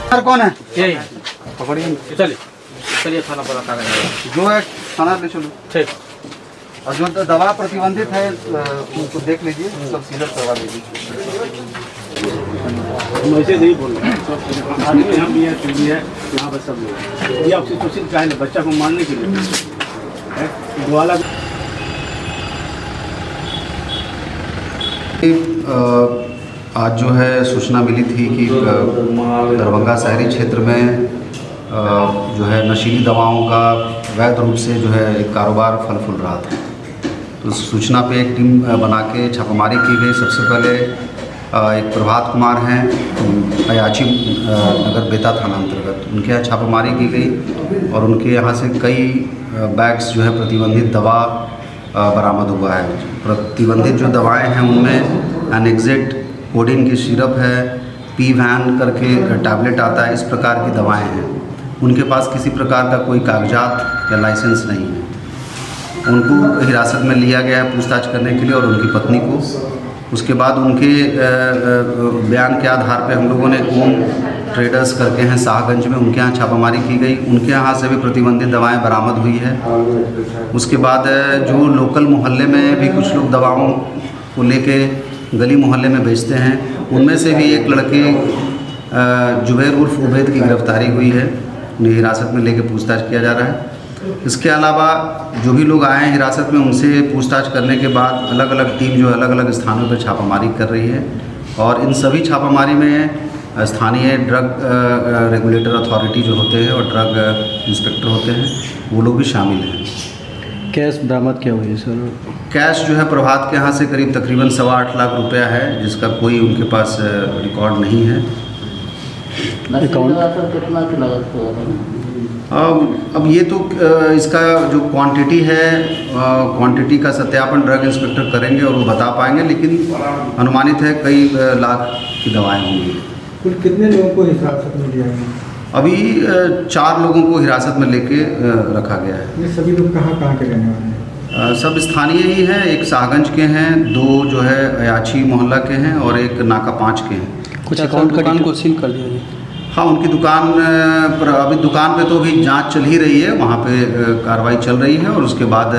Sir कौन है? यही पकड़िए, चलिए चलिए थाना पर कागज जो है थाना ले चलो। ठीक। और जो दवा प्रतिबंधित है उनको देख लीजिए, सब सीरियस करवा लीजिए। हम ऐसे नहीं बोल रहे हैं, सब आदमी यहाँ भी है, तू भी है, यहाँ पर सब लोग ये आपसे कोशिश चाहे बच्चा को मारने के लिए ग्वाला। आज जो है सूचना मिली थी कि दरभंगा शहरी क्षेत्र में जो है नशीली दवाओं का वैध रूप से जो है एक कारोबार फल फूल रहा था। तो सूचना पे एक टीम बना के छापामारी की गई। सबसे पहले एक प्रभात कुमार हैं, अयाची नगर बेता थाना अंतर्गत, उनके यहाँ छापामारी की गई और उनके यहाँ से कई बैग्स जो है प्रतिबंधित दवा बरामद हुआ है। प्रतिबंधित जो दवाएं हैं उनमें एनेक्जेट कोडिन की सिरप है, पी वैन करके टैबलेट आता है, इस प्रकार की दवाएं हैं। उनके पास किसी प्रकार का कोई कागजात या लाइसेंस नहीं है। उनको हिरासत में लिया गया है पूछताछ करने के लिए और उनकी पत्नी को। उसके बाद उनके बयान के आधार पर हम लोगों ने ओम ट्रेडर्स करके हैं शाहगंज में, उनके यहाँ छापामारी की गई। उनके यहाँ से भी प्रतिबंधित दवाएं बरामद हुई है। उसके बाद जो लोकल मोहल्ले में भी कुछ लोग दवाओं को लेके गली मोहल्ले में बेचते हैं, उनमें से भी एक लड़के जुबैर उर्फ उबैद की गिरफ्तारी हुई है। उन्हें हिरासत में लेके पूछताछ किया जा रहा है। इसके अलावा जो भी लोग आए हैं हिरासत में, उनसे पूछताछ करने के बाद अलग अलग टीम जो अलग अलग स्थानों पर छापामारी कर रही है और इन सभी छापामारी में स्थानीय ड्रग रेगुलेटर अथॉरिटी जो होते हैं और ड्रग इंस्पेक्टर होते हैं, वो लोग भी शामिल हैं। कैश बरामद क्या हुई है सर? कैश जो है प्रभात के यहाँ से करीब तकरीबन 8.25 लाख रुपया है, जिसका कोई उनके पास रिकॉर्ड नहीं है। कितना की लागत होगा? अब ये तो इसका जो क्वांटिटी है, क्वांटिटी का सत्यापन ड्रग इंस्पेक्टर करेंगे और वो बता पाएंगे, लेकिन अनुमानित है कई लाख की दवाएं होंगी। कुल कितने लोगों को हिरासत में लिया गया? अभी 4 लोगों को हिरासत में लेके रखा गया है। ये सभी लोग कहाँ के रहने वाले हैं? सब स्थानीय ही हैं। एक शाहगंज के हैं, 2 जो है अयाची मोहल्ला के हैं और एक नाका 5 के हैं। कुछ अकाउंट दुकान को सील कर दिया गया? हाँ, उनकी दुकान पर अभी दुकान पे तो अभी जांच चल ही रही है, वहाँ पे कार्रवाई चल रही है और उसके बाद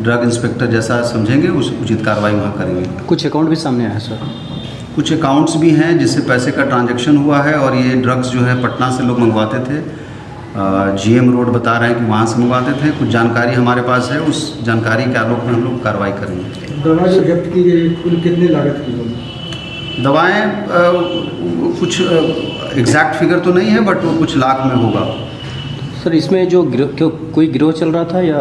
ड्रग इंस्पेक्टर जैसा समझेंगे उस उचित कार्रवाई वहाँ करेंगे। कुछ अकाउंट भी सामने आया सर? कुछ अकाउंट्स भी हैं जिससे पैसे का ट्रांजैक्शन हुआ है और ये ड्रग्स जो है पटना से लोग मंगवाते थे। GM रोड बता रहे हैं कि वहाँ से मंगवाते थे। कुछ जानकारी हमारे पास है, उस जानकारी के आलोक में हम लोग कार्रवाई करेंगे। दवा जो जब्त की गई कुल कितने लागत की होगी? दवाएं कुछ एग्जैक्ट फिगर तो नहीं है, बट वो कुछ लाख में होगा। सर इसमें जो कोई गिरोह चल रहा था या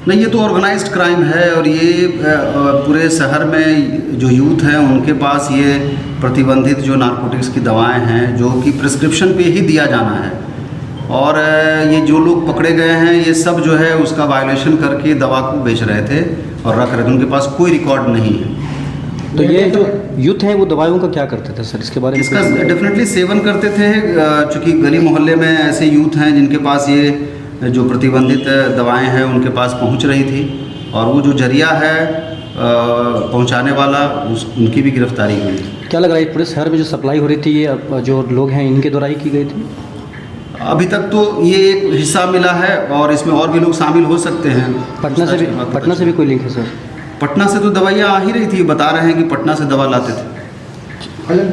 नहीं? ये तो ऑर्गेनाइज्ड क्राइम है और ये पूरे शहर में जो यूथ है उनके पास ये प्रतिबंधित जो नारकोटिक्स की दवाएं हैं जो कि प्रिस्क्रिप्शन पे ही दिया जाना है और ये जो लोग पकड़े गए हैं ये सब जो है उसका वायलेशन करके दवा को बेच रहे थे और रख रहे थे। उनके पास कोई रिकॉर्ड नहीं है। तो ये जो यूथ है वो दवाइयों का क्या करते थे सर, इसके बारे में? इसका डेफिनेटली सेवन करते थे, चूँकि गली मोहल्ले में ऐसे यूथ हैं जिनके पास ये जो प्रतिबंधित दवाएं हैं उनके पास पहुंच रही थी और वो जो जरिया है पहुंचाने वाला उनकी भी गिरफ्तारी हुई। क्या लग रहा है पूरे शहर में जो सप्लाई हो रही थी ये जो लोग हैं इनके द्वारा ही की गई थी? अभी तक तो ये एक हिस्सा मिला है और इसमें और भी लोग शामिल हो सकते हैं। पटना से भी कोई लिंक है सर? पटना से तो दवाइयाँ आ ही रही थी, बता रहे हैं कि पटना से दवा लाते थे।